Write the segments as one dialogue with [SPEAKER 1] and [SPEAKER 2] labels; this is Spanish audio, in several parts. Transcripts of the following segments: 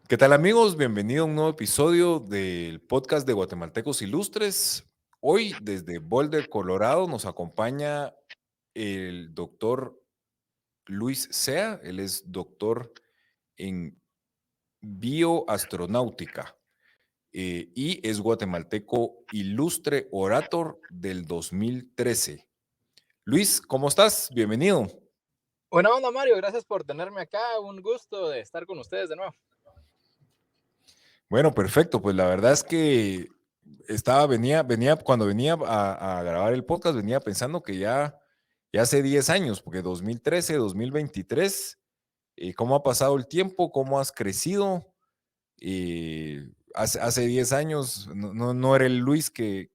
[SPEAKER 1] ¿Qué tal amigos? Bienvenido a un nuevo episodio del podcast de Guatemaltecos Ilustres. Hoy desde Boulder, Colorado, nos acompaña el doctor Luis Sea. Él es doctor en bioastronáutica y es guatemalteco ilustre orator del 2013. Luis, ¿cómo estás? Bienvenido.
[SPEAKER 2] Buena onda, Mario. Gracias por tenerme acá. Un gusto de estar con ustedes de nuevo.
[SPEAKER 1] Bueno, perfecto. Pues la verdad es que cuando venía a grabar el podcast, venía pensando que ya hace 10 años, porque 2013, 2023, ¿cómo ha pasado el tiempo? ¿Cómo has crecido? Hace 10 años no era el Luis que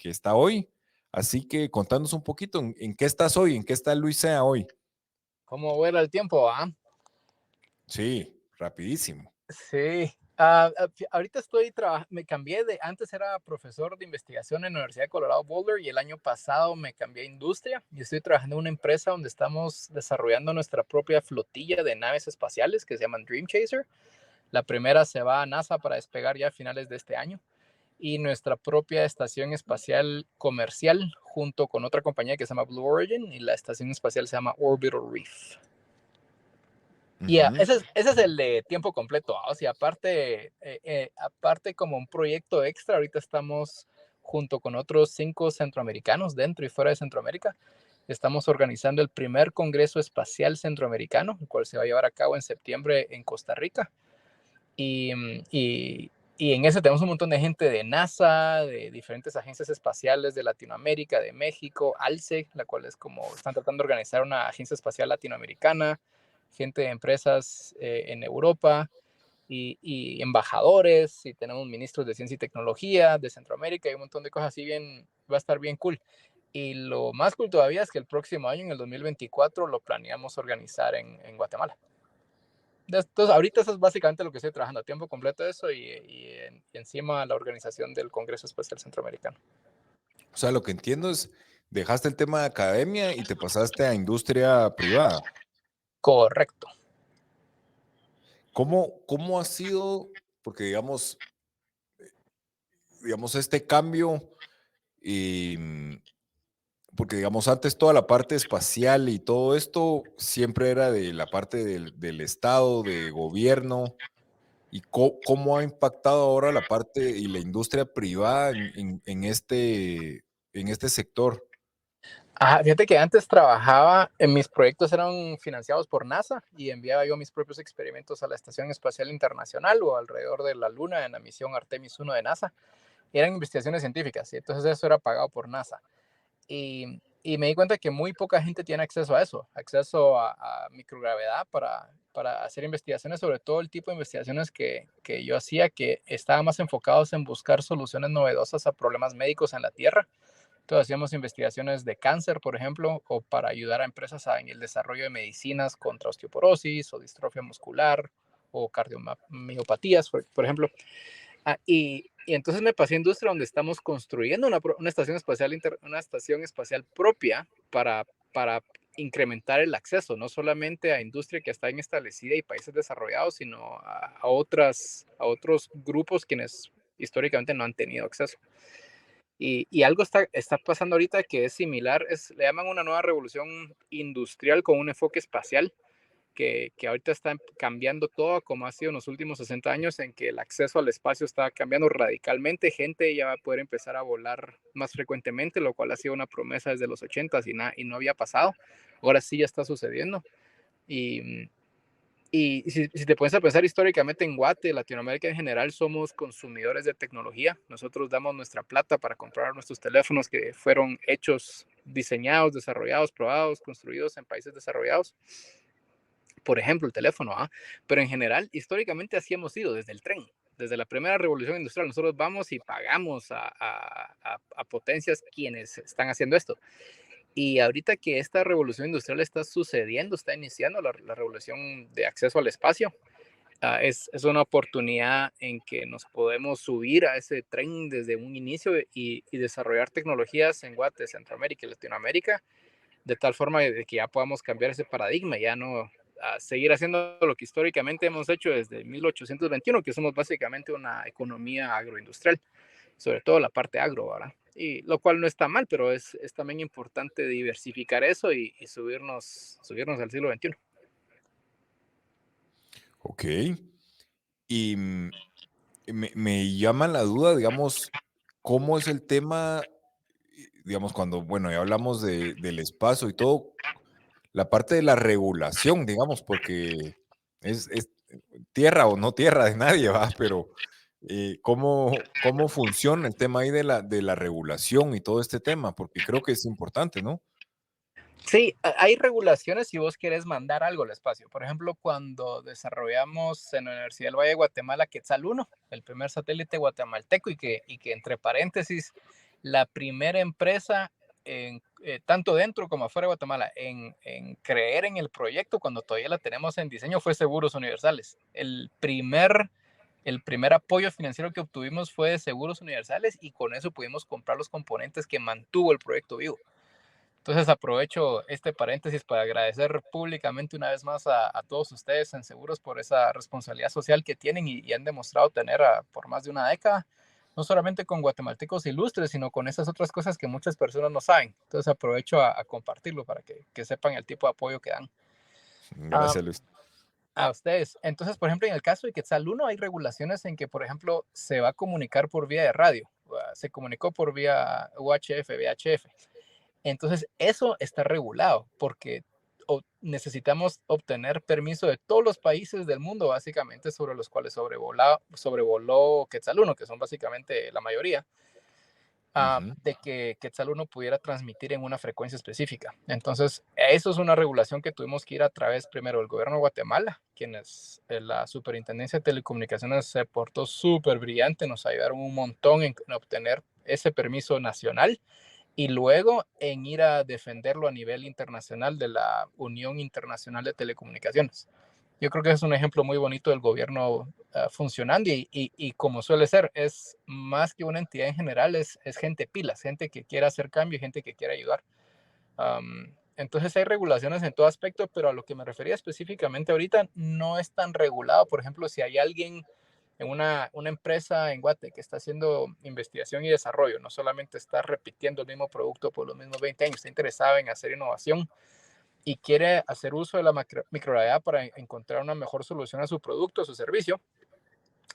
[SPEAKER 1] está hoy. Así que contándonos un poquito en qué estás hoy, en qué está Luis Sea hoy.
[SPEAKER 2] ¿Cómo vuela el tiempo?
[SPEAKER 1] Sí, rapidísimo.
[SPEAKER 2] Sí. Ahorita me cambié antes era profesor de investigación en la Universidad de Colorado Boulder y el año pasado me cambié a industria y estoy trabajando en una empresa donde estamos desarrollando nuestra propia flotilla de naves espaciales que se llaman Dream Chaser. La primera se va a NASA para despegar ya a finales de este año y nuestra propia estación espacial comercial junto con otra compañía que se llama Blue Origin y la estación espacial se llama Orbital Reef. Y
[SPEAKER 1] Ujú.
[SPEAKER 2] ese es el de tiempo completo. O sea, aparte como un proyecto extra, ahorita estamos junto con otros 5 centroamericanos dentro y fuera de Centroamérica. Estamos organizando el primer Congreso Espacial Centroamericano, el cual se va a llevar a cabo en septiembre en Costa Rica. Y, y, y en ese tenemos un montón de gente de NASA, de diferentes agencias espaciales de Latinoamérica, de México, ALCE, la cual es como están tratando de organizar una agencia espacial latinoamericana, gente de empresas en Europa y embajadores, y tenemos ministros de ciencia y tecnología de Centroamérica y un montón de cosas así bien, va a estar bien cool. Y lo más cool todavía es que el próximo año, en el 2024, lo planeamos organizar en Guatemala. Entonces, ahorita eso es básicamente lo que estoy trabajando a tiempo completo eso y encima la organización del Congreso Espacial Centroamericano.
[SPEAKER 1] O sea, lo que entiendo es, dejaste el tema de academia y te pasaste a industria privada.
[SPEAKER 2] Correcto.
[SPEAKER 1] ¿Cómo ha sido? Porque digamos, este cambio, em, porque digamos, antes toda la parte espacial y todo esto siempre era de la parte del Estado, de gobierno, y cómo ha impactado ahora la parte y la industria privada en este sector.
[SPEAKER 2] Fíjate que antes trabajaba, en mis proyectos eran financiados por NASA y enviaba yo mis propios experimentos a la Estación Espacial Internacional o alrededor de la Luna en la misión Artemis 1 de NASA. Eran investigaciones científicas y entonces eso era pagado por NASA. Y me di cuenta que muy poca gente tiene acceso a eso, acceso a microgravedad para hacer investigaciones, sobre todo el tipo de investigaciones que yo hacía, que estaban más enfocados en buscar soluciones novedosas a problemas médicos en la Tierra. Entonces hacíamos investigaciones de cáncer, por ejemplo, o para ayudar a empresas en el desarrollo de medicinas contra osteoporosis o distrofia muscular o cardiomiopatías, por ejemplo. Y entonces me pasé a industria donde estamos construyendo una estación espacial propia para incrementar el acceso, no solamente a industria que está bien establecida y países desarrollados, sino a otros grupos quienes históricamente no han tenido acceso. Y algo está pasando ahorita que es similar, le llaman una nueva revolución industrial con un enfoque espacial, que ahorita está cambiando todo como ha sido en los últimos 60 años, en que el acceso al espacio está cambiando radicalmente. Gente ya va a poder empezar a volar más frecuentemente, lo cual ha sido una promesa desde los 80 y no había pasado. Ahora sí ya está sucediendo. Y, y si te pones a pensar históricamente en Guate, Latinoamérica en general, somos consumidores de tecnología. Nosotros damos nuestra plata para comprar nuestros teléfonos que fueron hechos, diseñados, desarrollados, probados, construidos en países desarrollados. Por ejemplo, el teléfono, pero en general, históricamente así hemos sido desde el tren. Desde la primera revolución industrial, nosotros vamos y pagamos a potencias quienes están haciendo esto. Y ahorita que esta revolución industrial está sucediendo, está iniciando la revolución de acceso al espacio, es una oportunidad en que nos podemos subir a ese tren desde un inicio y desarrollar tecnologías en Centroamérica y Latinoamérica, de tal forma de que ya podamos cambiar ese paradigma, ya no a seguir haciendo lo que históricamente hemos hecho desde 1821, que somos básicamente una economía agroindustrial, sobre todo la parte agro, ¿verdad? Y lo cual no está mal, pero es también importante diversificar eso y subirnos al siglo XXI.
[SPEAKER 1] Ok. Y me llama la duda, digamos, ¿cómo es el tema, digamos, cuando, bueno, ya hablamos del espacio y todo, la parte de la regulación, digamos, porque es tierra o no tierra de nadie, va, pero ¿cómo funciona el tema ahí de la regulación y todo este tema? Porque creo que es importante, ¿no?
[SPEAKER 2] Sí, hay regulaciones si vos querés mandar algo al espacio. Por ejemplo, cuando desarrollamos en la Universidad del Valle de Guatemala Quetzal 1, el primer satélite guatemalteco, y que entre paréntesis, la primera empresa, tanto dentro como afuera de Guatemala, en creer en el proyecto cuando todavía la tenemos en diseño fue Seguros Universales. El primer apoyo financiero que obtuvimos fue de Seguros Universales y con eso pudimos comprar los componentes que mantuvo el proyecto vivo. Entonces aprovecho este paréntesis para agradecer públicamente una vez más a todos ustedes en Seguros por esa responsabilidad social que tienen y han demostrado tener por más de una década, no solamente con guatemaltecos ilustres, sino con esas otras cosas que muchas personas no saben. Entonces aprovecho a compartirlo para que sepan el tipo de apoyo que dan. Ah,
[SPEAKER 1] Gracias, Luis.
[SPEAKER 2] a ustedes. Entonces, por ejemplo, en el caso de Quetzal 1 hay regulaciones en que, por ejemplo, se va a comunicar por vía de radio. Se comunicó por vía UHF, VHF. Entonces, eso está regulado porque necesitamos obtener permiso de todos los países del mundo, básicamente, sobre los cuales sobrevoló Quetzal 1, que son básicamente la mayoría,
[SPEAKER 1] Ujú.
[SPEAKER 2] de que Quetzal 1 pudiera transmitir en una frecuencia específica. Entonces, eso es una regulación que tuvimos que ir a través primero del gobierno de Guatemala, quienes la Superintendencia de Telecomunicaciones se portó súper brillante, nos ayudaron un montón en obtener ese permiso nacional y luego en ir a defenderlo a nivel internacional de la Unión Internacional de Telecomunicaciones. Yo creo que es un ejemplo muy bonito del gobierno funcionando y como suele ser, es más que una entidad en general, es gente pilas, gente que quiere hacer cambio y gente que quiere ayudar. Entonces hay regulaciones en todo aspecto, pero a lo que me refería específicamente ahorita no es tan regulado. Por ejemplo, si hay alguien en una empresa en Guate que está haciendo investigación y desarrollo, no solamente está repitiendo el mismo producto por los mismos 20 años, está interesado en hacer innovación y quiere hacer uso de la microrealidad para encontrar una mejor solución a su producto, a su servicio.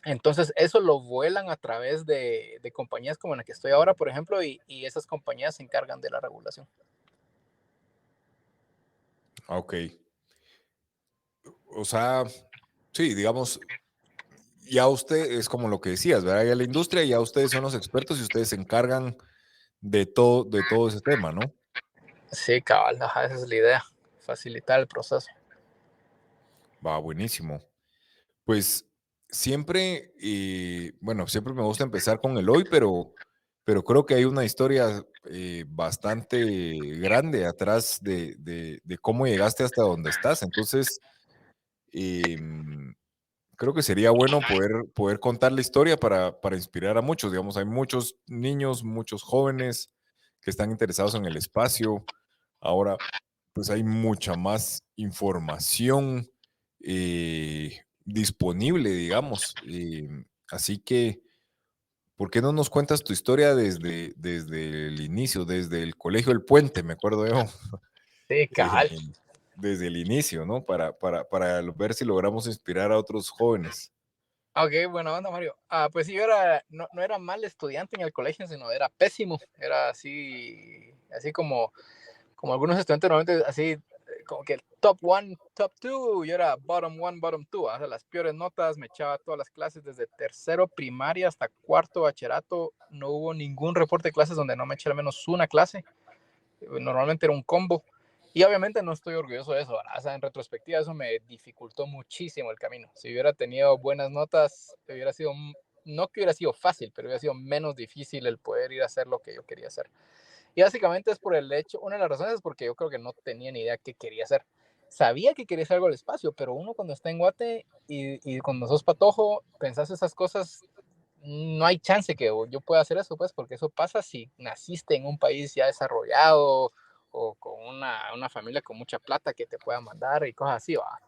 [SPEAKER 2] Entonces, eso lo vuelan a través de compañías como la que estoy ahora, por ejemplo, y esas compañías se encargan de la regulación.
[SPEAKER 1] Ok. O sea, sí, digamos, ya usted es como lo que decías, ¿verdad? Ya la industria, ya ustedes son los expertos y ustedes se encargan de todo ese tema, ¿no?
[SPEAKER 2] Sí, cabal, ajá, esa es la idea, facilitar el proceso.
[SPEAKER 1] Va, buenísimo. Pues siempre, bueno, siempre me gusta empezar con el hoy, pero creo que hay una historia bastante grande atrás de cómo llegaste hasta donde estás. Entonces, em, creo que sería bueno poder contar la historia para inspirar a muchos. Digamos, hay muchos niños, muchos jóvenes que están interesados en el espacio. Ahora, pues hay mucha más información disponible, digamos. Así que, ¿por qué no nos cuentas tu historia desde el inicio, desde el Colegio El Puente, me acuerdo yo,
[SPEAKER 2] Sí, cabal.
[SPEAKER 1] eh, desde el inicio, ¿no? Para ver si logramos inspirar a otros jóvenes.
[SPEAKER 2] Ok, buena onda, Mario. Pues sí, yo no era mal estudiante en el colegio, sino era pésimo. Era así como algunos estudiantes normalmente, así como que el top one, top two, yo era bottom one, bottom two. O sea, las peores notas, me echaba todas las clases desde tercero primaria hasta cuarto bachillerato. No hubo ningún reporte de clases donde no me eché al menos una clase. Normalmente era un combo. Y obviamente no estoy orgulloso de eso, ¿verdad? O sea, en retrospectiva eso me dificultó muchísimo el camino. Si hubiera tenido buenas notas, hubiera sido, no que hubiera sido fácil, pero hubiera sido menos difícil el poder ir a hacer lo que yo quería hacer. Y básicamente es por el hecho, una de las razones es porque yo creo que no tenía ni idea qué quería hacer. Sabía que quería hacer algo al espacio, pero uno cuando está en Guate y cuando sos patojo, pensás esas cosas, no hay chance que yo pueda hacer eso, pues, porque eso pasa si naciste en un país ya desarrollado o con una familia con mucha plata que te pueda mandar y cosas así, va.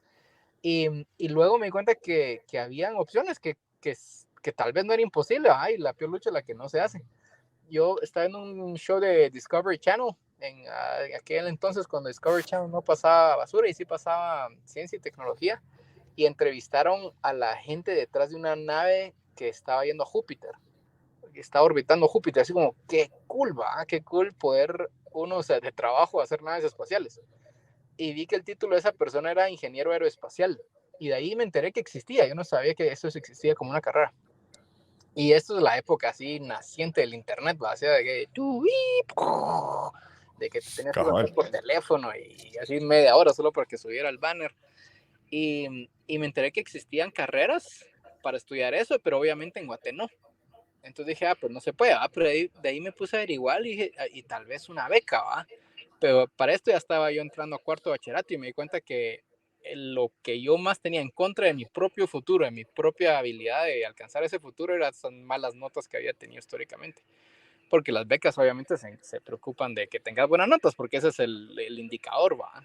[SPEAKER 2] Y luego me di cuenta que habían opciones que tal vez no era imposible. Ay, la peor lucha es la que no se hace. Yo estaba en un show de Discovery Channel en aquel entonces cuando Discovery Channel no pasaba basura y sí pasaba ciencia y tecnología, y entrevistaron a la gente detrás de una nave que estaba yendo a Júpiter, que estaba orbitando Júpiter, así como, qué cool, va, qué cool poder uno, o sea, de trabajo hacer naves espaciales. Y vi que el título de esa persona era ingeniero aeroespacial, y de ahí me enteré que existía. Yo no sabía que eso existía como una carrera. Y esto es la época así naciente del internet, ¿va? O sea, de que te tenías que conectar
[SPEAKER 1] Cabal.
[SPEAKER 2] por teléfono y así media hora solo para que subiera el banner. Y me enteré que existían carreras para estudiar eso, pero obviamente en Guate no. Entonces dije, pues no se puede, ¿va? Pero de ahí me puse a averiguar y dije, y tal vez una beca, ¿va? Pero para esto ya estaba yo entrando a cuarto de bachillerato y me di cuenta que lo que yo más tenía en contra de mi propio futuro, de mi propia habilidad de alcanzar ese futuro, eran esas malas notas que había tenido históricamente. Porque las becas obviamente se preocupan de que tengas buenas notas, porque ese es el indicador, ¿va?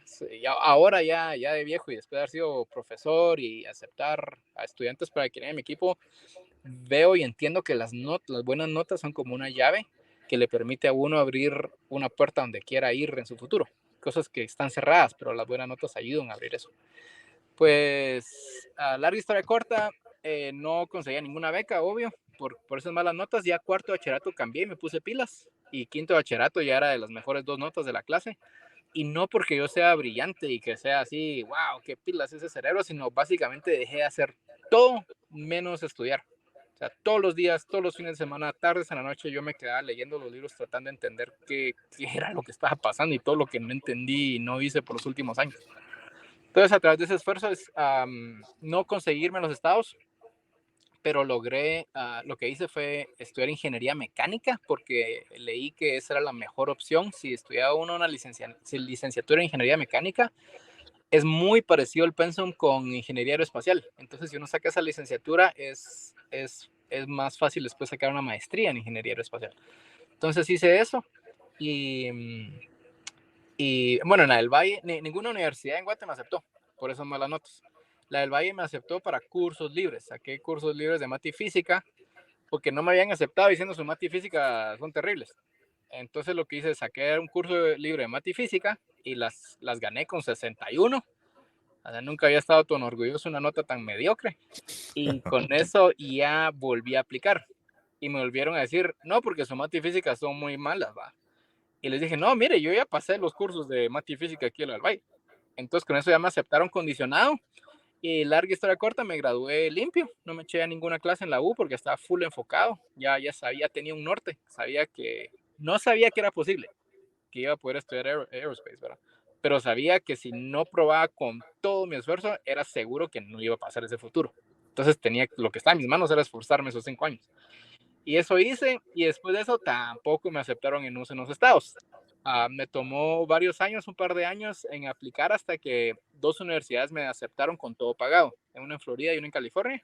[SPEAKER 2] Ahora ya de viejo y después de haber sido profesor y aceptar a estudiantes para que en mi equipo, veo y entiendo que las buenas notas son como una llave que le permite a uno abrir una puerta donde quiera ir en su futuro. Cosas que están cerradas, pero las buenas notas ayudan a abrir eso. Pues, a larga historia corta, no conseguía ninguna beca, obvio, por esas malas notas. Ya cuarto de bachillerato cambié y me puse pilas. Y quinto de bachillerato ya era de las mejores 2 notas de la clase. Y no porque yo sea brillante y que sea así, wow, qué pilas ese cerebro, sino básicamente dejé de hacer todo menos estudiar. O sea, todos los días, todos los fines de semana, tardes en la noche, yo me quedaba leyendo los libros tratando de entender qué era lo que estaba pasando y todo lo que no entendí y no hice por los últimos años. Entonces, a través de ese esfuerzo es no conseguirme en los estados, pero logré, lo que hice fue estudiar ingeniería mecánica, porque leí que esa era la mejor opción. Si estudiaba uno una licenciatura en ingeniería mecánica, es muy parecido el pensum con ingeniería aeroespacial. Entonces, si uno saca esa licenciatura, es más fácil después sacar una maestría en ingeniería aeroespacial. Entonces hice eso y bueno, en la del Valle, ninguna universidad en Guatemala me aceptó por esas malas notas. La del Valle me aceptó para cursos libres. Saqué cursos libres de mate y física porque no me habían aceptado diciendo su mate y física son terribles. Entonces lo que hice es saqué un curso libre de mate y física y las gané con 61. O sea, nunca había estado tan orgulloso de una nota tan mediocre. Y con eso ya volví a aplicar. Y me volvieron a decir, no, porque su mate y física son muy malas, va. Y les dije, no, mire, yo ya pasé los cursos de mate y física aquí en el Albay. Entonces con eso ya me aceptaron condicionado. Y larga historia corta, me gradué limpio. No me eché a ninguna clase en la U porque estaba full enfocado. Ya sabía, tenía un norte. No sabía que era posible, que iba a poder estudiar aerospace, ¿verdad? Pero sabía que si no probaba con todo mi esfuerzo, era seguro que no iba a pasar ese futuro. Entonces lo que estaba en mis manos era esforzarme esos 5 años. Y eso hice, y después de eso tampoco me aceptaron en los estados. Me tomó varios años, un par de años en aplicar hasta que 2 universidades me aceptaron con todo pagado, una en Florida y una en California.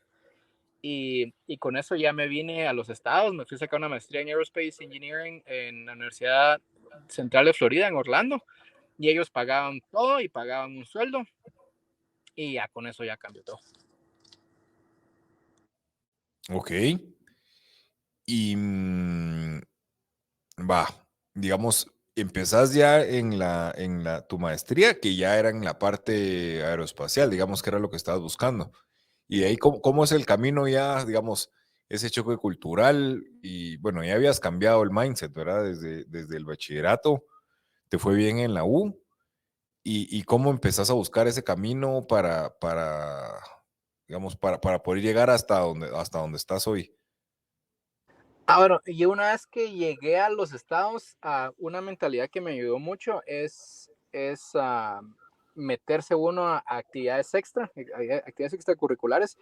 [SPEAKER 2] Y con eso ya me vine a los estados, me fui a sacar una maestría en Aerospace Engineering en la Universidad Central de Florida, en Orlando, y ellos pagaban todo y pagaban un sueldo, y ya con eso ya cambió todo.
[SPEAKER 1] Ok. Y va, digamos, empezás ya tu maestría, que ya era en la parte aeroespacial, digamos que era lo que estabas buscando. Y de ahí, ¿cómo es el camino ya, digamos, ese choque cultural? Y bueno, ya habías cambiado el mindset, ¿verdad? Desde el bachillerato, te fue bien en la U. ¿Y cómo empezás a buscar ese camino digamos, para poder llegar hasta donde estás hoy?
[SPEAKER 2] Bueno, y una vez que llegué a los estados, una mentalidad que me ayudó mucho es meterse uno a actividades actividades extracurriculares,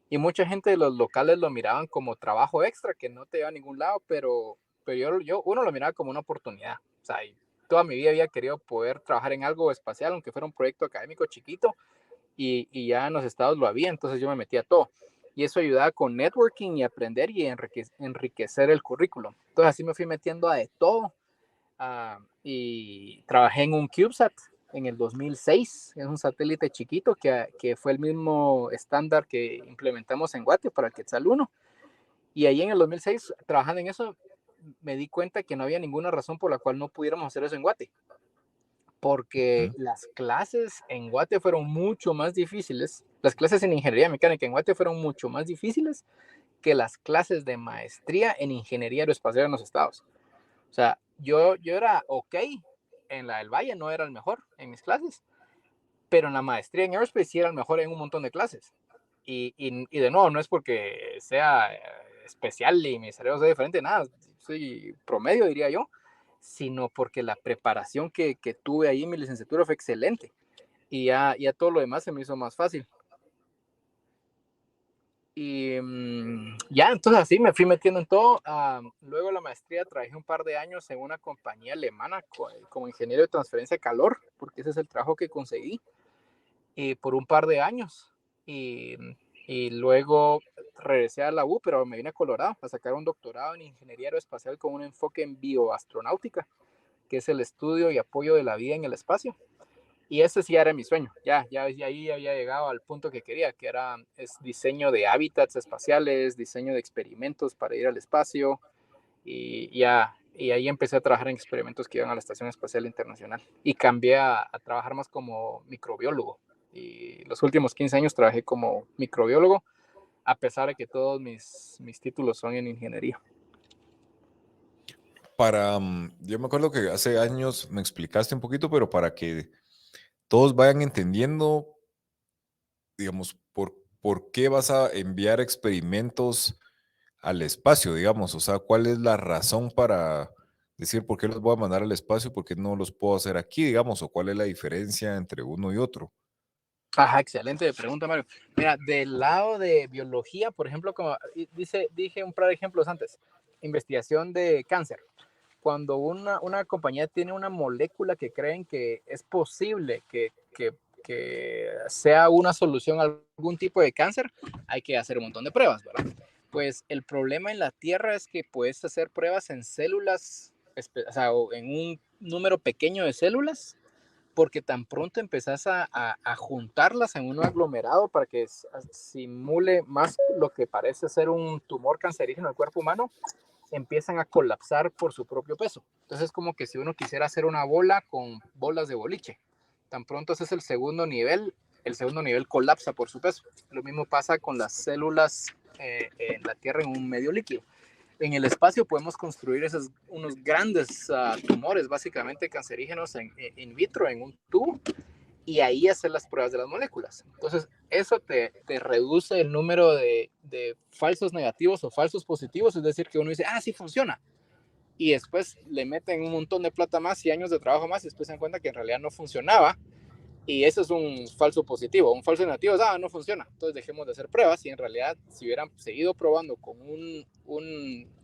[SPEAKER 2] y mucha gente de los locales lo miraban como trabajo extra que no te lleva a ningún lado, pero uno lo miraba como una oportunidad. O sea, y toda mi vida había querido poder trabajar en algo espacial, aunque fuera un proyecto académico chiquito, y ya en los estados lo había, entonces yo me metía a todo. Y eso ayudaba con networking y aprender y enriquecer el currículum. Entonces así me fui metiendo a de todo. Y trabajé en un CubeSat. en el 2006. Es un satélite chiquito que fue el mismo estándar que implementamos en Guate para el Quetzal 1. Y ahí en el 2006, trabajando en eso, me di cuenta que no había ninguna razón por la cual no pudiéramos hacer eso en Guate. Porque
[SPEAKER 1] Ujú.
[SPEAKER 2] las clases en Guate fueron mucho más difíciles. Las clases en ingeniería mecánica en Guate fueron mucho más difíciles que las clases de maestría en ingeniería aeroespacial en los estados. O sea, yo era ok en la del Valle, no era el mejor en mis clases, pero en la maestría en aerospace sí era el mejor en un montón de clases. Y de nuevo, no es porque sea especial y mi cerebro sea diferente, nada, soy promedio, diría yo, sino porque la preparación que tuve ahí en mi licenciatura fue excelente. Y ya todo lo demás se me hizo más fácil. Y ya, entonces así me fui metiendo en todo. Luego de la maestría trabajé un par de años en una compañía alemana como ingeniero de transferencia de calor, porque ese es el trabajo que conseguí por un par de años. Y, y luego regresé a la U, pero me vine a Colorado a sacar un doctorado en ingeniería aeroespacial con un enfoque en bioastronáutica, que es el estudio y apoyo de la vida en el espacio. Y ese sí era mi sueño, ya ahí había llegado al punto que quería, que es diseño de hábitats espaciales, diseño de experimentos para ir al espacio, y ahí empecé a trabajar en experimentos que iban a la Estación Espacial Internacional, y cambié a trabajar más como microbiólogo, y los últimos 15 años trabajé como microbiólogo, a pesar de que todos mis títulos son en ingeniería.
[SPEAKER 1] Yo me acuerdo que hace años me explicaste un poquito, pero para que todos vayan entendiendo, digamos, por qué vas a enviar experimentos al espacio, digamos, o sea, cuál es la razón para decir por qué los voy a mandar al espacio, por qué no los puedo hacer aquí, digamos, o cuál es la diferencia entre uno y otro.
[SPEAKER 2] Ajá, excelente pregunta, Mario. Mira, del lado de biología, por ejemplo, como dije un par de ejemplos antes, investigación de cáncer. Cuando una compañía tiene una molécula que creen que es posible que sea una solución a algún tipo de cáncer, hay que hacer un montón de pruebas, ¿verdad? Pues el problema en la Tierra es que puedes hacer pruebas en células, o sea, o en un número pequeño de células, porque tan pronto empezás a juntarlas en un aglomerado para que simule más lo que parece ser un tumor cancerígeno del cuerpo humano, empiezan a colapsar por su propio peso. Entonces es como que si uno quisiera hacer una bola con bolas de boliche, tan pronto ese es el segundo nivel colapsa por su peso. Lo mismo pasa con las células en la Tierra en un medio líquido. En el espacio podemos construir unos grandes tumores, básicamente cancerígenos in vitro, en un tubo, y ahí hacer las pruebas de las moléculas. Entonces, eso te reduce el número de falsos negativos o falsos positivos, es decir, que uno dice, sí funciona, y después le meten un montón de plata más y años de trabajo más, y después se dan cuenta que en realidad no funcionaba, y eso es un falso positivo. Un falso negativo es, no funciona, entonces dejemos de hacer pruebas, y en realidad, si hubieran seguido probando con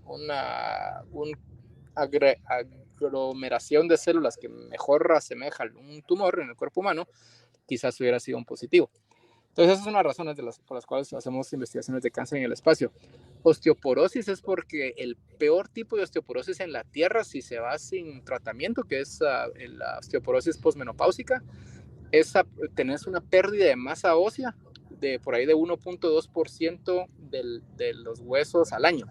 [SPEAKER 2] una aglomeración de células que mejor asemeja a un tumor en el cuerpo humano, quizás hubiera sido un positivo. Entonces, esas son las razones por las cuales hacemos investigaciones de cáncer en el espacio. Osteoporosis es porque el peor tipo de osteoporosis en la Tierra, si se va sin tratamiento, que es la osteoporosis posmenopáusica, es tenés una pérdida de masa ósea de por ahí de 1.2% de los huesos al año.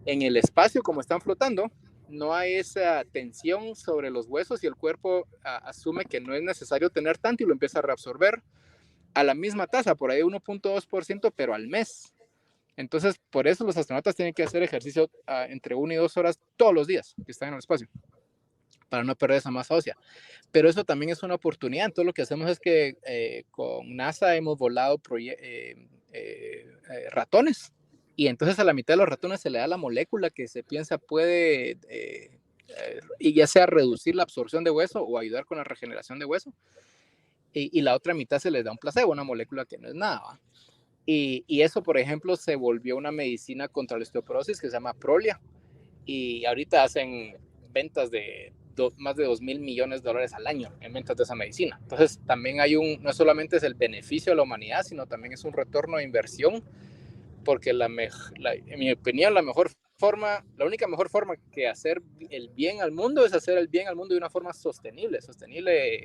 [SPEAKER 2] En el espacio, como están flotando, no hay esa tensión sobre los huesos, y el cuerpo asume que no es necesario tener tanto y lo empieza a reabsorber a la misma tasa, por ahí 1.2%, pero al mes. Entonces, por eso los astronautas tienen que hacer ejercicio entre 1 y 2 horas todos los días que están en el espacio, para no perder esa masa ósea. Pero eso también es una oportunidad. Entonces, lo que hacemos es que con NASA hemos volado ratones, y entonces a la mitad de los ratones se le da la molécula que se piensa puede, y ya sea reducir la absorción de hueso o ayudar con la regeneración de hueso, y la otra mitad se les da un placebo, una molécula que no es nada, ¿va? Y eso, por ejemplo, se volvió una medicina contra la osteoporosis que se llama Prolia, y ahorita hacen ventas de más de $2,000 millones al año en ventas de esa medicina. Entonces, también no solamente es el beneficio a la humanidad, sino también es un retorno de inversión, porque en mi opinión, la mejor la única mejor forma que hacer el bien al mundo es hacer el bien al mundo de una forma sostenible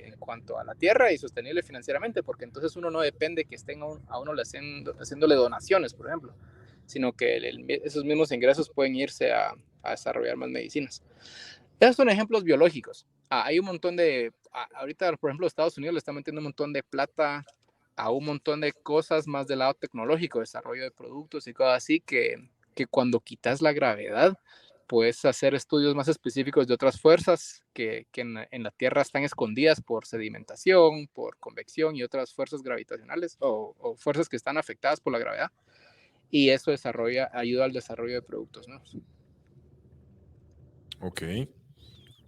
[SPEAKER 2] en cuanto a la tierra y sostenible financieramente, porque entonces uno no depende que estén a uno haciéndole donaciones, por ejemplo, sino que esos mismos ingresos pueden irse a desarrollar más medicinas. Esos son ejemplos biológicos. Hay un montón ahorita, por ejemplo, Estados Unidos le está metiendo un montón de plata a un montón de cosas más del lado tecnológico, desarrollo de productos y cosas así, que cuando quitas la gravedad, puedes hacer estudios más específicos de otras fuerzas que en la Tierra están escondidas por sedimentación, por convección y otras fuerzas gravitacionales o fuerzas que están afectadas por la gravedad. Y eso ayuda al desarrollo de productos nuevos.
[SPEAKER 1] Ok.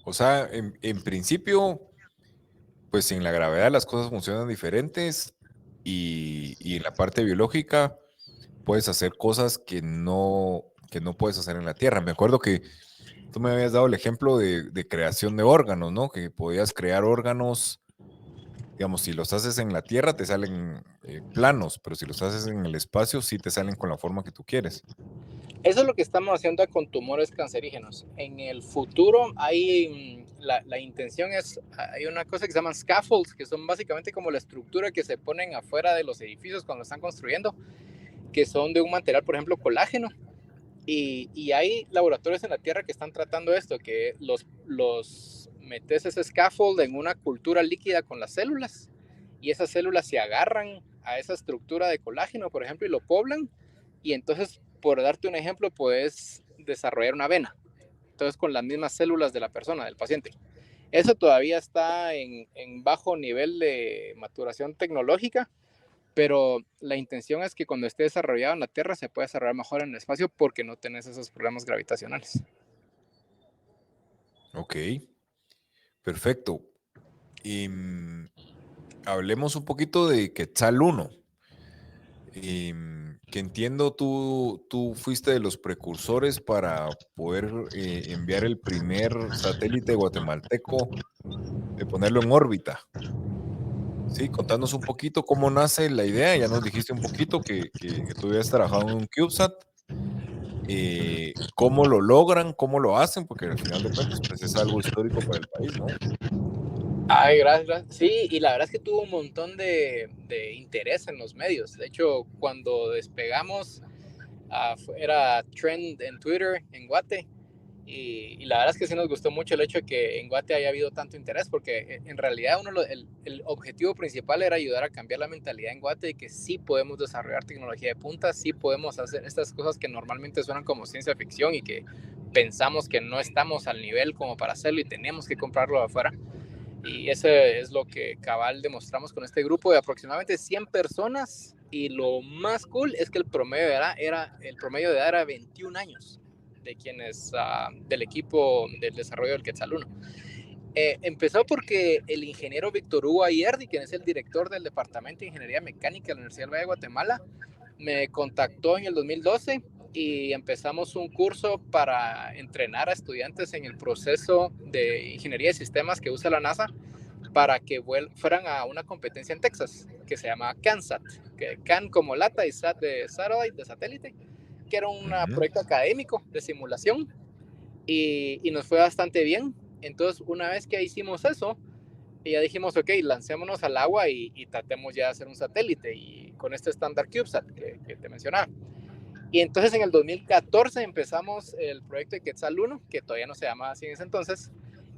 [SPEAKER 1] O sea, en principio, pues en la gravedad las cosas funcionan diferentes y en la parte biológica puedes hacer cosas que no puedes hacer en la Tierra. Me acuerdo que tú me habías dado el ejemplo de creación de órganos, ¿no? Que podías crear órganos, digamos, si los haces en la Tierra te salen planos, pero si los haces en el espacio sí te salen con la forma que tú quieres.
[SPEAKER 2] Eso es lo que estamos haciendo con tumores cancerígenos. En el futuro la intención hay una cosa que se llaman scaffolds, que son básicamente como la estructura que se ponen afuera de los edificios cuando están construyendo, que son de un material, por ejemplo, colágeno. Y hay laboratorios en la Tierra que están tratando esto, que los metes ese scaffold en una cultura líquida con las células, y esas células se agarran a esa estructura de colágeno, por ejemplo, y lo poblan, y entonces, por darte un ejemplo, puedes desarrollar una vena, entonces con las mismas células de la persona, del paciente. Eso todavía está en bajo nivel de maturación tecnológica, pero la intención es que cuando esté desarrollado en la Tierra se pueda desarrollar mejor en el espacio porque no tenés esos problemas gravitacionales.
[SPEAKER 1] Ok, perfecto. Y hablemos un poquito de Quetzal 1. Que entiendo tú fuiste de los precursores para poder enviar el primer satélite guatemalteco, de ponerlo en órbita. Sí, contanos un poquito cómo nace la idea. Ya nos dijiste un poquito que tú habías trabajado en un CubeSat. ¿Cómo lo logran? ¿Cómo lo hacen? Porque al final de cuentas, pues es algo histórico para el país, ¿no?
[SPEAKER 2] Ay, gracias. Sí, y la verdad es que tuvo un montón de interés en los medios. De hecho, cuando despegamos, era trend en Twitter, en Guate. Y la verdad es que sí nos gustó mucho el hecho de que en Guate haya habido tanto interés, porque en realidad el objetivo principal era ayudar a cambiar la mentalidad en Guate de que sí podemos desarrollar tecnología de punta, sí podemos hacer estas cosas que normalmente suenan como ciencia ficción y que pensamos que no estamos al nivel como para hacerlo y tenemos que comprarlo de afuera. Y ese es lo que cabal demostramos con este grupo de aproximadamente 100 personas. Y lo más cool es que el promedio de edad era 21 años de quienes del equipo del desarrollo del Quetzal 1. Empezó porque el ingeniero Víctor Hugo Ayerdi, quien es el director del Departamento de Ingeniería Mecánica de la Universidad del Valle de Guatemala, me contactó en el 2012 y empezamos un curso para entrenar a estudiantes en el proceso de ingeniería de sistemas que usa la NASA para que fueran a una competencia en Texas que se llama CANSAT, que CAN como lata y SAT de satellite, que era un
[SPEAKER 1] Ujú.
[SPEAKER 2] proyecto académico de simulación y nos fue bastante bien. Entonces, una vez que hicimos eso, ya dijimos, ok, lancémonos al agua y tratemos ya de hacer un satélite y con este estándar CubeSat que te mencionaba. Y entonces en el 2014 empezamos el proyecto de Quetzal 1, que todavía no se llamaba así en ese entonces,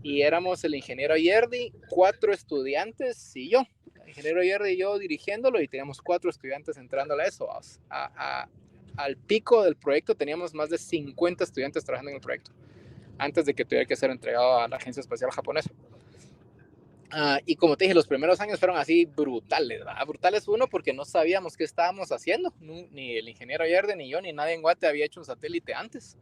[SPEAKER 2] y éramos el ingeniero Yerdi, 4 estudiantes y yo. El ingeniero Yerdi y yo dirigiéndolo y teníamos 4 estudiantes entrando a eso. Al pico del proyecto teníamos más de 50 estudiantes trabajando en el proyecto, antes de que tuviera que ser entregado a la Agencia Espacial Japonesa. Y como te dije, los primeros años fueron así brutales, ¿verdad? Brutales uno porque no sabíamos qué estábamos haciendo, ni el ingeniero Yerden, ni yo, ni nadie en Guate había hecho un satélite antes.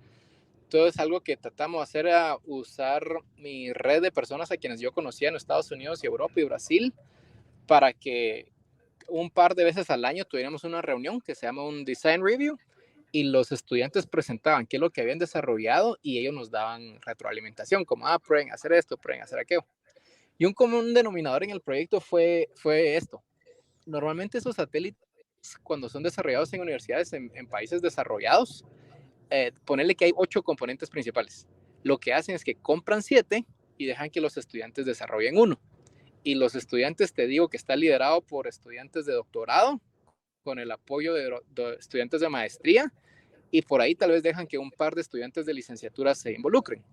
[SPEAKER 2] Entonces algo que tratamos de hacer era usar mi red de personas a quienes yo conocía en Estados Unidos y Europa y Brasil para que un par de veces al año tuviéramos una reunión que se llama un design review y los estudiantes presentaban qué es lo que habían desarrollado y ellos nos daban retroalimentación como, prueben hacer esto, prueben hacer aquello. Y un común denominador en el proyecto fue esto. Normalmente esos satélites, cuando son desarrollados en universidades en países desarrollados, ponerle que hay 8 componentes principales. Lo que hacen es que compran 7 y dejan que los estudiantes desarrollen uno. Y los estudiantes, te digo que está liderado por estudiantes de doctorado, con el apoyo de estudiantes de maestría, y por ahí tal vez dejan que un par de estudiantes de licenciatura se involucren.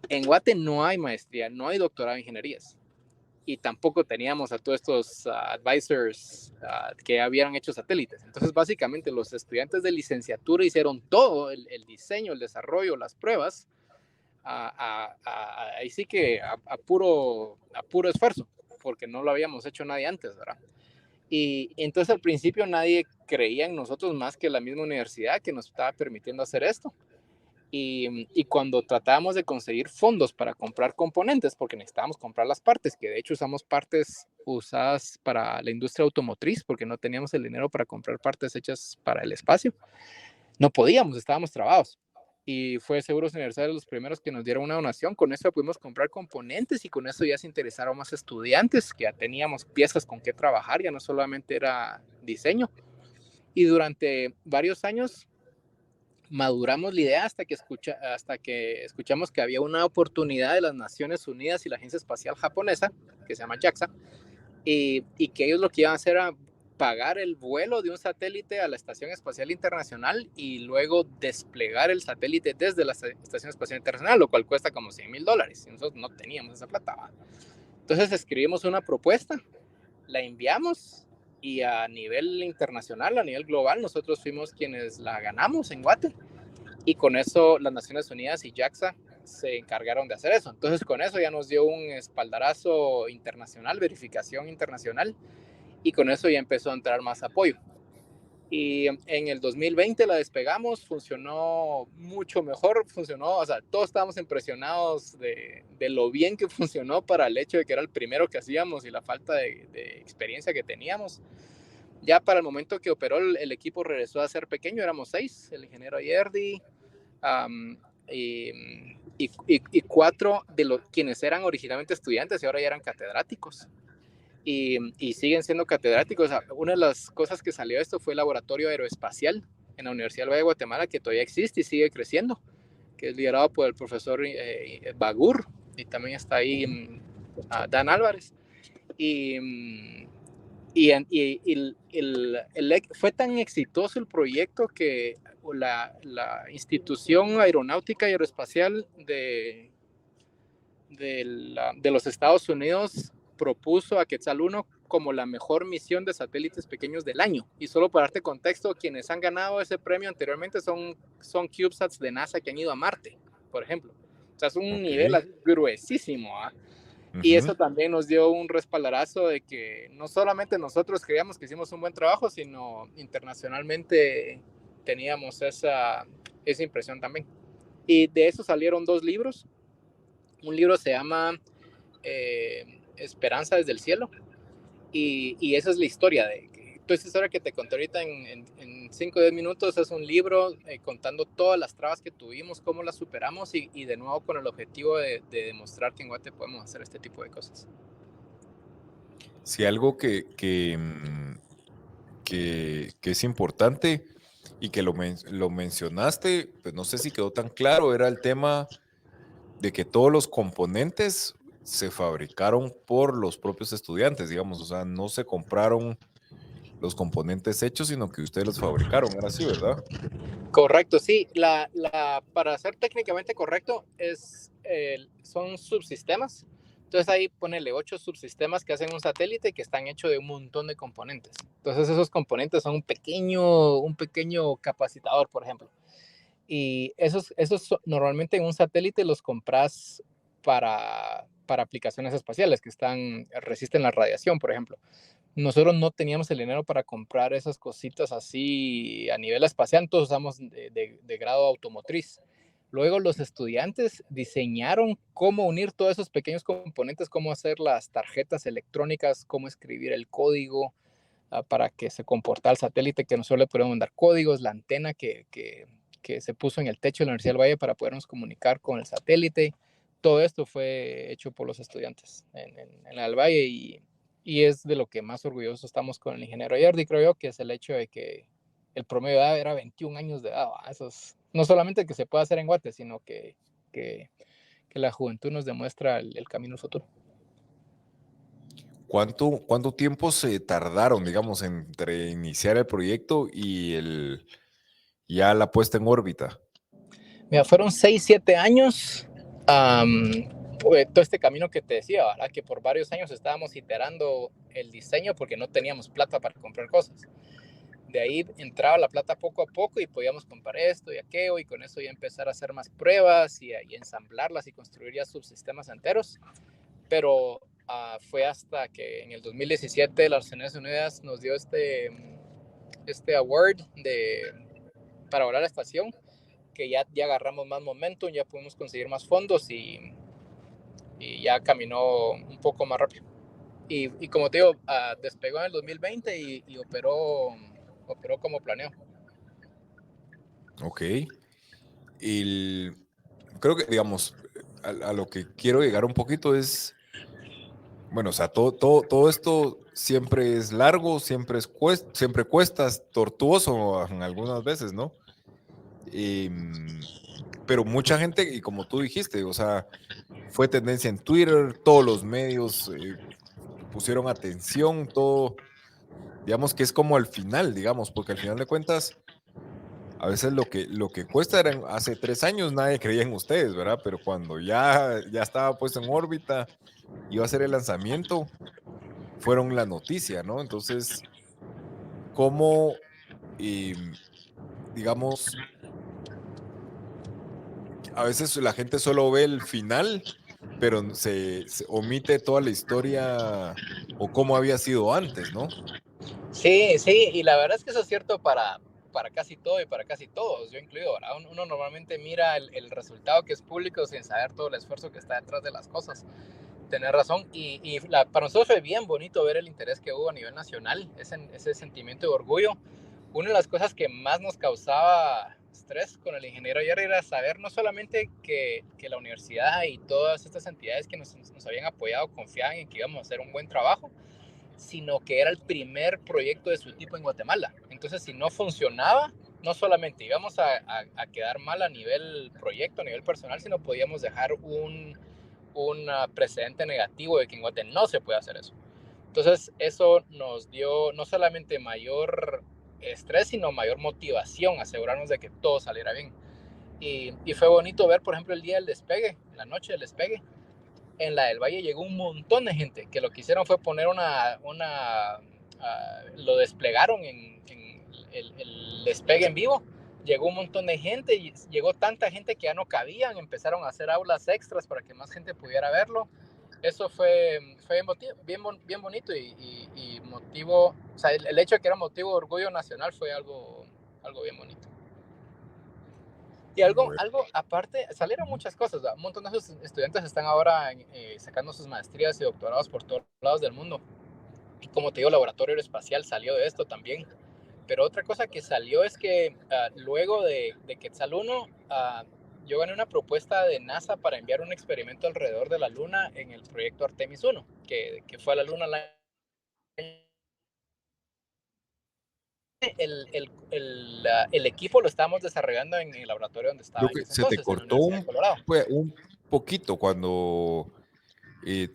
[SPEAKER 2] En Guate no hay maestría, no hay doctorado en ingenierías. Y tampoco teníamos a todos estos advisors que habían hecho satélites. Entonces, básicamente, los estudiantes de licenciatura hicieron todo, el diseño, el desarrollo, las pruebas, ahí sí que a puro esfuerzo, porque no lo habíamos hecho nadie antes, ¿verdad? Y entonces al principio nadie creía en nosotros más que la misma universidad que nos estaba permitiendo hacer esto. Y cuando tratábamos de conseguir fondos para comprar componentes, porque necesitábamos comprar las partes, que de hecho usamos partes usadas para la industria automotriz, porque no teníamos el dinero para comprar partes hechas para el espacio, no podíamos, estábamos trabados. Y fue Seguros Universales los primeros que nos dieron una donación. Con eso pudimos comprar componentes y con eso ya se interesaron más estudiantes, que ya teníamos piezas con qué trabajar, ya no solamente era diseño. Y durante varios años maduramos la idea hasta que escuchamos que había una oportunidad de las Naciones Unidas y la Agencia Espacial Japonesa, que se llama JAXA, y que ellos lo que iban a hacer era pagar el vuelo de un satélite a la Estación Espacial Internacional y luego desplegar el satélite desde la Estación Espacial Internacional, lo cual cuesta como $100,000. Y nosotros no teníamos esa plata, ¿va? Entonces escribimos una propuesta, la enviamos y a nivel internacional, a nivel global, nosotros fuimos quienes la ganamos en Guate. Y con eso las Naciones Unidas y JAXA se encargaron de hacer eso. Entonces con eso ya nos dio un espaldarazo internacional, verificación internacional, y con eso ya empezó a entrar más apoyo. Y en el 2020 la despegamos, funcionó mucho mejor, funcionó, o sea, todos estábamos impresionados de lo bien que funcionó para el hecho de que era el primero que hacíamos y la falta de experiencia que teníamos. Ya para el momento que operó el equipo regresó a ser pequeño, éramos 6, el ingeniero Ayerdi, y 4 de los quienes eran originalmente estudiantes y ahora ya eran catedráticos. Y siguen siendo catedráticos. O sea, una de las cosas que salió de esto fue el laboratorio aeroespacial en la Universidad del Valle de Guatemala, que todavía existe y sigue creciendo, que es liderado por el profesor Bagur, y también está ahí Dan Álvarez. Fue tan exitoso el proyecto que la institución aeronáutica y aeroespacial de los Estados Unidos propuso a Quetzal 1 como la mejor misión de satélites pequeños del año. Y solo para darte contexto, quienes han ganado ese premio anteriormente son CubeSats de NASA que han ido a Marte, por ejemplo. O sea, es un nivel gruesísimo, ¿eh? Y eso también nos dio un respaldarazo de que no solamente nosotros creíamos que hicimos un buen trabajo, sino internacionalmente teníamos esa impresión también. Y de eso salieron 2 libros. Un libro se llama Esperanza desde el cielo, y esa es la historia toda esta historia que te conté ahorita en 5 o 10 minutos. Es un libro contando todas las trabas que tuvimos, cómo las superamos, y de nuevo con el objetivo de demostrar que en Guate podemos hacer este tipo de cosas.
[SPEAKER 1] Sí, algo que es importante y que lo mencionaste, pues no sé si quedó tan claro, era el tema de que todos los componentes se fabricaron por los propios estudiantes, digamos, o sea, no se compraron los componentes hechos, sino que ustedes los fabricaron, era así, ¿verdad?
[SPEAKER 2] Correcto, sí. Para ser técnicamente correcto, son subsistemas. Entonces ahí ponele 8 subsistemas que hacen un satélite que están hechos de un montón de componentes. Entonces esos componentes son un pequeño capacitador, por ejemplo. Y esos normalmente en un satélite los compras para aplicaciones espaciales que resisten la radiación, por ejemplo. Nosotros no teníamos el dinero para comprar esas cositas así a nivel espacial, todos usamos de grado automotriz. Luego los estudiantes diseñaron cómo unir todos esos pequeños componentes, cómo hacer las tarjetas electrónicas, cómo escribir el código para que se comportara el satélite, que nosotros le podemos mandar códigos, la antena que se puso en el techo de la Universidad del Valle para podernos comunicar con el satélite. Todo esto fue hecho por los estudiantes en el Valle, y es de lo que más orgullosos estamos con el ingeniero Ayerdi, creo yo, que es el hecho de que el promedio de edad era 21 años de edad. Eso es, no solamente que se puede hacer en Guate, sino que, que la juventud nos demuestra el camino al futuro.
[SPEAKER 1] ¿Cuánto tiempo se tardaron, digamos, entre iniciar el proyecto y ya la puesta en órbita?
[SPEAKER 2] Mira, fueron 6, 7 años. Todo este camino que te decía, ¿verdad? Que por varios años estábamos iterando el diseño porque no teníamos plata para comprar cosas. De ahí entraba la plata poco a poco y podíamos comprar esto y aquello, y con eso ya empezar a hacer más pruebas y ensamblarlas y construir ya subsistemas enteros. Pero fue hasta que en el 2017 las Naciones Unidas nos dio este award para volar la estación, que ya agarramos más momentum, ya pudimos conseguir más fondos y ya caminó un poco más rápido. Y como te digo, despegó en el 2020 y operó como planeó.
[SPEAKER 1] Ok. Creo que, digamos, a lo que quiero llegar un poquito es, bueno, o sea, todo esto siempre es largo, siempre cuesta, es tortuoso en algunas veces, ¿no? Pero mucha gente, y como tú dijiste, o sea, fue tendencia en Twitter, todos los medios pusieron atención, todo, digamos que es como al final, digamos, porque al final de cuentas, a veces lo que cuesta era hace 3 años, nadie creía en ustedes, ¿verdad? Pero cuando ya estaba puesto en órbita, iba a ser el lanzamiento, fueron la noticia, ¿no? Entonces, ¿cómo, digamos, a veces la gente solo ve el final, pero se omite toda la historia o cómo había sido antes, ¿no?
[SPEAKER 2] Sí, sí, y la verdad es que eso es cierto para casi todo y para casi todos, yo incluido, ¿verdad? Uno normalmente mira el resultado que es público sin saber todo el esfuerzo que está detrás de las cosas. Tener razón, para nosotros fue bien bonito ver el interés que hubo a nivel nacional, ese sentimiento de orgullo. Una de las cosas que más nos causaba estrés con el ingeniero Jerry era saber no solamente que la universidad y todas estas entidades que nos habían apoyado confiaban en que íbamos a hacer un buen trabajo, sino que era el primer proyecto de su tipo en Guatemala. Entonces, si no funcionaba, no solamente íbamos a quedar mal a nivel proyecto, a nivel personal, sino podíamos dejar un precedente negativo de que en Guatemala no se puede hacer eso. Entonces, eso nos dio no solamente mayor estrés, sino mayor motivación, asegurarnos de que todo saliera bien. Y fue bonito ver, por ejemplo, el día del despegue, la noche del despegue, en la del Valle llegó un montón de gente, que lo que hicieron fue poner lo desplegaron en el despegue en vivo. Llegó un montón de gente, y llegó tanta gente que ya no cabían, empezaron a hacer aulas extras para que más gente pudiera verlo. Eso fue bien bonito y motivo, o sea, el hecho de que era motivo de orgullo nacional fue algo bien bonito. Y algo
[SPEAKER 1] Bueno.
[SPEAKER 2] aparte, salieron muchas cosas, ¿verdad? Un montón de esos estudiantes están ahora sacando sus maestrías y doctorados por todos lados del mundo. Y como te digo, Laboratorio Aeroespacial salió de esto también. Pero otra cosa que salió es que luego de Quetzal 1, yo gané una propuesta de NASA para enviar un experimento alrededor de la Luna en el proyecto Artemis 1, que fue a la Luna el equipo lo estábamos desarrollando en el laboratorio donde
[SPEAKER 1] Creo
[SPEAKER 2] estaba en
[SPEAKER 1] que
[SPEAKER 2] ese
[SPEAKER 1] se te
[SPEAKER 2] entonces, en la
[SPEAKER 1] cortó
[SPEAKER 2] Universidad de Colorado.
[SPEAKER 1] un poquito cuando eh,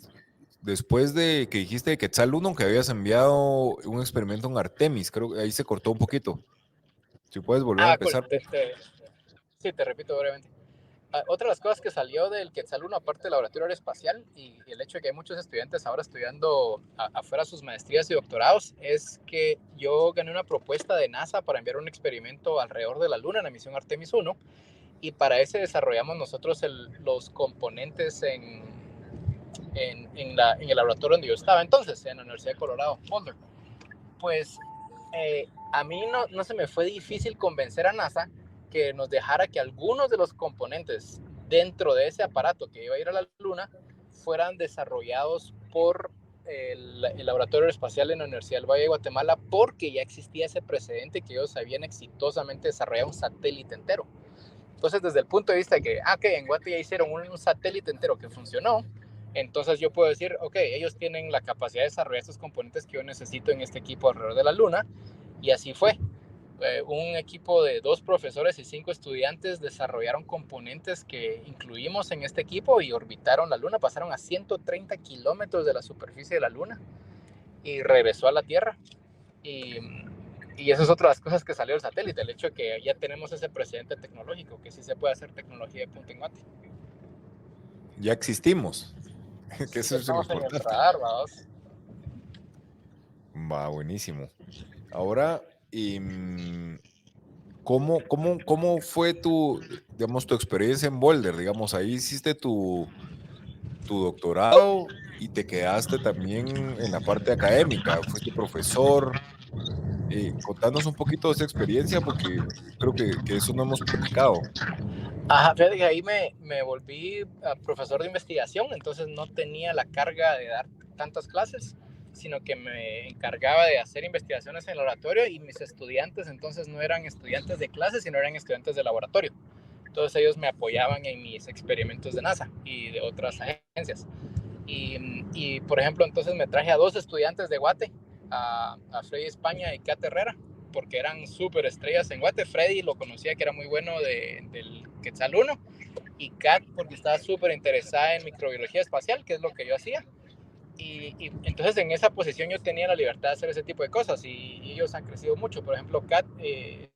[SPEAKER 1] después de que dijiste de Quetzal 1 que habías enviado un experimento en Artemis, creo que ahí se cortó un poquito. Si puedes volver a
[SPEAKER 2] Cool.
[SPEAKER 1] empezar.
[SPEAKER 2] Sí, te repito brevemente. Otra de las cosas que salió del Quetzal 1, aparte del laboratorio aeroespacial y el hecho de que hay muchos estudiantes ahora estudiando afuera sus maestrías y doctorados, es que yo gané una propuesta de NASA para enviar un experimento alrededor de la Luna en la misión Artemis 1, y para ese desarrollamos nosotros los componentes en el laboratorio donde yo estaba entonces, en la Universidad de Colorado, Boulder. Pues a mí no se me fue difícil convencer a NASA que nos dejara que algunos de los componentes dentro de ese aparato que iba a ir a la Luna fueran desarrollados por el Laboratorio Espacial en la Universidad del Valle de Guatemala, porque ya existía ese precedente que ellos habían exitosamente desarrollado un satélite entero. Entonces, desde el punto de vista de que, en Guate ya hicieron un satélite entero que funcionó, entonces yo puedo decir, ellos tienen la capacidad de desarrollar estos componentes que yo necesito en este equipo alrededor de la Luna, y así fue. un equipo de 2 profesores y 5 estudiantes desarrollaron componentes que incluimos en este equipo y orbitaron la Luna, pasaron a 130 kilómetros de la superficie de la Luna y regresó a la Tierra. Y eso es otra de las cosas que salió del satélite, el hecho de que ya tenemos ese precedente tecnológico, que sí se puede hacer tecnología de punta en guate.
[SPEAKER 1] Ya existimos, que
[SPEAKER 2] Sí,
[SPEAKER 1] eso es lo
[SPEAKER 2] estamos en el
[SPEAKER 1] importante.
[SPEAKER 2] radar, vamos.
[SPEAKER 1] Va, buenísimo. Ahora, ¿cómo fue digamos, tu experiencia en Boulder? Digamos, ahí hiciste tu doctorado y te quedaste también en la parte académica, fuiste profesor. Contanos un poquito de esa experiencia porque creo que eso no hemos platicado.
[SPEAKER 2] Ajá, fíjate que ahí me volví profesor de investigación, entonces no tenía la carga de dar tantas clases, sino que me encargaba de hacer investigaciones en el laboratorio y mis estudiantes entonces no eran estudiantes de clases, sino eran estudiantes de laboratorio. Entonces ellos me apoyaban en mis experimentos de NASA y de otras agencias. Y por ejemplo, entonces me traje a 2 estudiantes de Guate, a Freddy España y Kat Herrera, porque eran súper estrellas en Guate. Freddy lo conocía que era muy bueno del Quetzal 1 y Kat porque estaba súper interesada en microbiología espacial, que es lo que yo hacía. Y entonces en esa posición yo tenía la libertad de hacer ese tipo de cosas y ellos han crecido mucho. Por ejemplo, Kat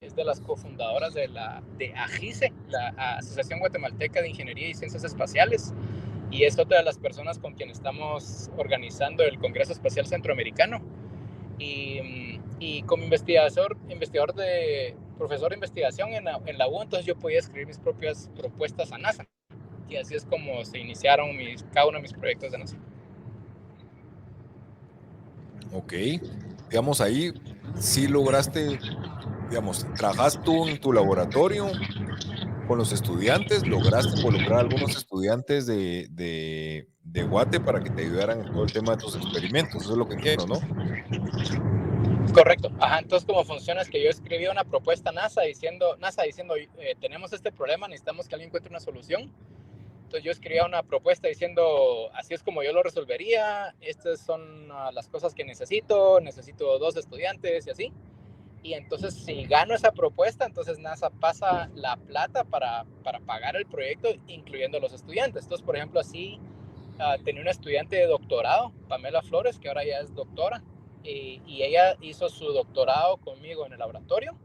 [SPEAKER 2] es de las cofundadoras de AGICE, la Asociación Guatemalteca de Ingeniería y Ciencias Espaciales, y es otra de las personas con quien estamos organizando el Congreso Espacial Centroamericano. Y como investigador profesor de investigación en la U, entonces yo podía escribir mis propias propuestas a NASA. Y así es como se iniciaron cada uno de mis proyectos de NASA.
[SPEAKER 1] Ok. Digamos, ahí sí lograste, digamos, trabajas tú en tu laboratorio con los estudiantes, lograste involucrar a algunos estudiantes de Guate para que te ayudaran en todo el tema de tus experimentos. Eso es lo que entiendo, ¿no?
[SPEAKER 2] Correcto. Ajá, entonces como funciona es que yo escribí una propuesta a NASA diciendo tenemos este problema, necesitamos que alguien encuentre una solución. Entonces yo escribía una propuesta diciendo, así es como yo lo resolvería, estas son las cosas que necesito 2 estudiantes y así. Y entonces si gano esa propuesta, entonces NASA pasa la plata para pagar el proyecto, incluyendo los estudiantes. Entonces, por ejemplo, así tenía una estudiante de doctorado, Pamela Flores, que ahora ya es doctora, y ella hizo su doctorado conmigo en el laboratorio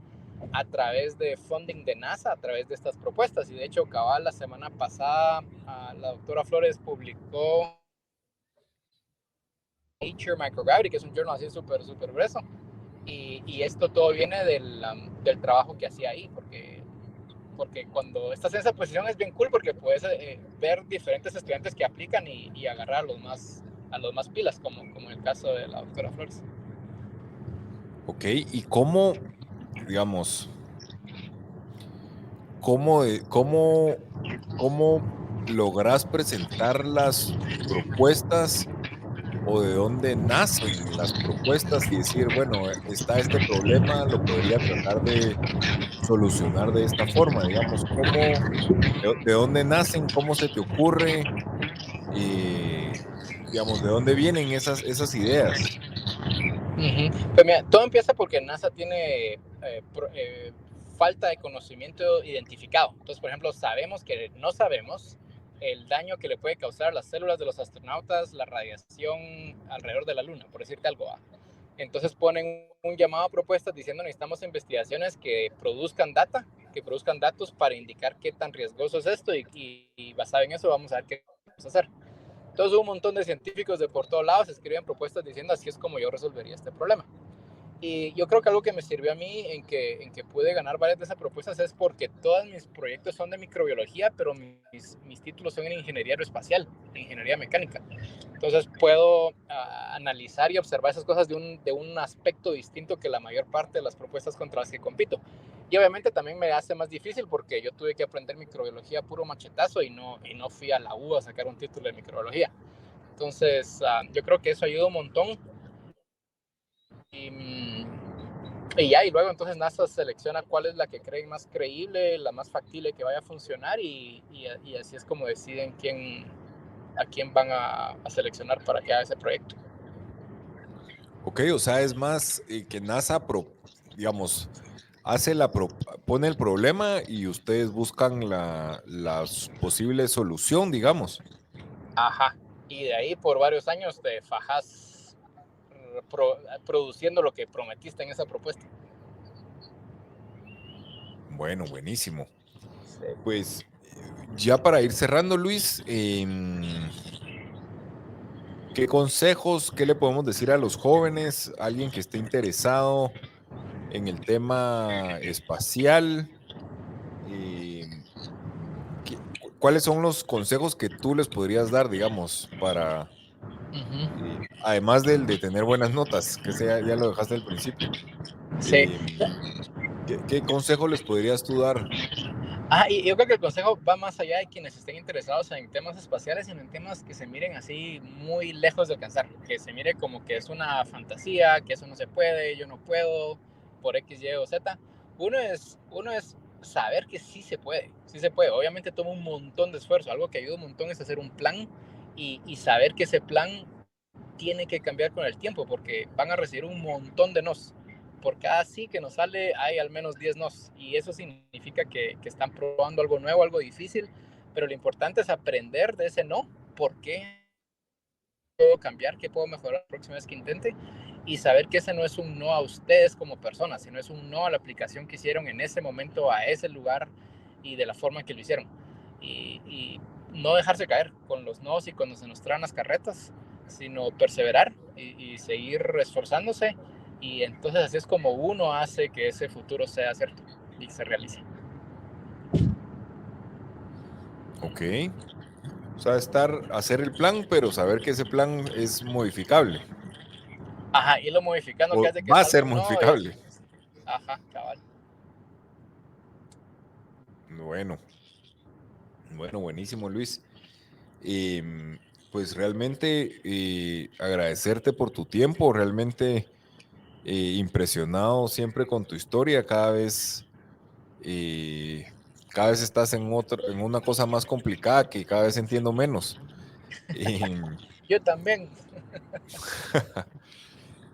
[SPEAKER 2] a través de funding de NASA, a través de estas propuestas. Y de hecho, cabal, la semana pasada, la doctora Flores publicó Nature Microgravity, que es un journal así súper grueso. Y esto todo viene del trabajo que hacía ahí, porque cuando estás en esa posición es bien cool porque puedes ver diferentes estudiantes que aplican y agarrar a los más pilas, como en el caso de la doctora Flores.
[SPEAKER 1] Ok, ¿y cómo, digamos, cómo logras presentar las propuestas o de dónde nacen las propuestas y decir, bueno, está este problema, lo podría tratar de solucionar de esta forma, digamos, de dónde nacen, cómo se te ocurre, digamos, de dónde vienen esas ideas?
[SPEAKER 2] Pues mira, todo empieza porque NASA tiene falta de conocimiento identificado. Entonces, por ejemplo, sabemos que no sabemos el daño que le puede causar a las células de los astronautas la radiación alrededor de la Luna, por decirte algo. Entonces ponen un llamado a propuestas diciendo necesitamos investigaciones que produzcan datos para indicar qué tan riesgoso es esto y basado en eso vamos a ver qué vamos a hacer. Entonces un montón de científicos de por todos lados escriben propuestas diciendo así es como yo resolvería este problema. Y yo creo que algo que me sirvió a mí en que pude ganar varias de esas propuestas es porque todos mis proyectos son de microbiología, pero mis títulos son en ingeniería aeroespacial, en ingeniería mecánica. Entonces puedo analizar y observar esas cosas de un aspecto distinto que la mayor parte de las propuestas contra las que compito. Y obviamente también me hace más difícil porque yo tuve que aprender microbiología puro machetazo y no fui a la U a sacar un título de microbiología. Entonces yo creo que eso ayuda un montón. Y ya, y luego entonces NASA selecciona cuál es la que creen más creíble, la más factible que vaya a funcionar y así es como deciden a quién van a seleccionar para que haga ese proyecto.
[SPEAKER 1] Ok, o sea, es más que NASA, digamos, pone el problema y ustedes buscan la posible solución, digamos.
[SPEAKER 2] Ajá. Y de ahí por varios años te fajas produciendo lo que prometiste en esa propuesta.
[SPEAKER 1] Bueno, buenísimo.
[SPEAKER 2] Sí.
[SPEAKER 1] Pues ya para ir cerrando, Luis, ¿qué consejos, qué le podemos decir a los jóvenes, alguien que esté interesado en el tema espacial? ¿Cuáles son los consejos que tú les podrías dar, digamos, para,
[SPEAKER 2] Uh-huh.
[SPEAKER 1] además del de tener buenas notas, que ya lo dejaste al principio?
[SPEAKER 2] Sí.
[SPEAKER 1] Eh, ¿qué consejo les podrías tú dar?
[SPEAKER 2] Y yo creo que el consejo va más allá de quienes estén interesados en temas espaciales, sino en temas que se miren así muy lejos de alcanzar, que se mire como que es una fantasía, que eso no se puede, yo no puedo, por X, Y o Z. Uno es saber que sí se puede, sí se puede. Obviamente toma un montón de esfuerzo, algo que ayuda un montón es hacer un plan y saber que ese plan tiene que cambiar con el tiempo, porque van a recibir un montón de nos. Por cada sí que nos sale hay al menos 10 nos, y eso significa que están probando algo nuevo, algo difícil, pero lo importante es aprender de ese no, por qué puedo cambiar, qué puedo mejorar la próxima vez que intente, y saber que ese no es un no a ustedes como personas, sino es un no a la aplicación que hicieron en ese momento, a ese lugar y de la forma que lo hicieron. Y no dejarse caer con los nos y cuando se nos traen las carretas, sino perseverar y seguir esforzándose. Y entonces así es como uno hace que ese futuro sea cierto y se realice.
[SPEAKER 1] Ok. O sea, hacer el plan, pero saber que ese plan es modificable.
[SPEAKER 2] Ajá, y lo modificando que
[SPEAKER 1] O
[SPEAKER 2] hace que
[SPEAKER 1] va a
[SPEAKER 2] salga
[SPEAKER 1] ser
[SPEAKER 2] un no
[SPEAKER 1] modificable.
[SPEAKER 2] es, ajá, cabal.
[SPEAKER 1] Bueno, bueno, buenísimo, Luis. Em, pues realmente agradecerte por tu tiempo, realmente impresionado siempre con tu historia, eh, cada vez estás en una cosa más complicada que cada vez entiendo menos. Em,
[SPEAKER 2] Yo también.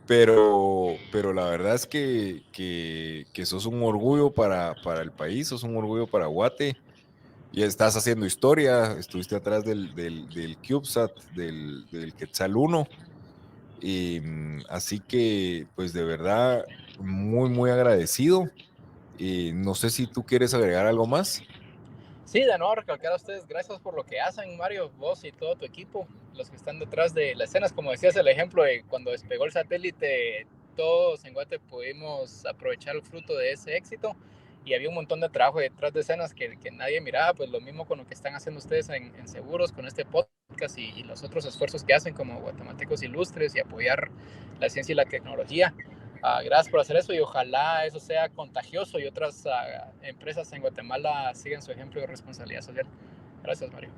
[SPEAKER 1] pero la verdad es que sos un orgullo para el país, sos un orgullo para Guate. Y estás haciendo historia, estuviste atrás del CubeSat, del Quetzal 1. Así que, pues de verdad, muy, muy agradecido. No sé si tú quieres agregar algo más.
[SPEAKER 2] Sí, de nuevo recalcar a ustedes, gracias por lo que hacen, Mario, vos y todo tu equipo, los que están detrás de las escenas, como decías el ejemplo de cuando despegó el satélite, todos en Guate pudimos aprovechar el fruto de ese éxito y había un montón de trabajo detrás de escenas que nadie miraba, pues lo mismo con lo que están haciendo ustedes en Seguros, con este podcast y los otros esfuerzos que hacen como Guatemaltecos Ilustres y apoyar la ciencia y la tecnología. Gracias por hacer eso y ojalá eso sea contagioso y otras empresas en Guatemala sigan su ejemplo de responsabilidad social. Gracias, Mario.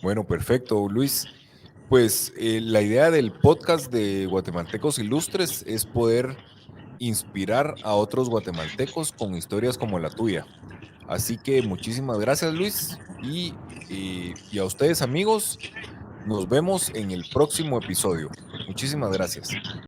[SPEAKER 1] Bueno, perfecto, Luis. Pues la idea del podcast de Guatemaltecos Ilustres es poder inspirar a otros guatemaltecos con historias como la tuya. Así que muchísimas gracias, Luis. Y a ustedes, amigos, nos vemos en el próximo episodio. Muchísimas gracias.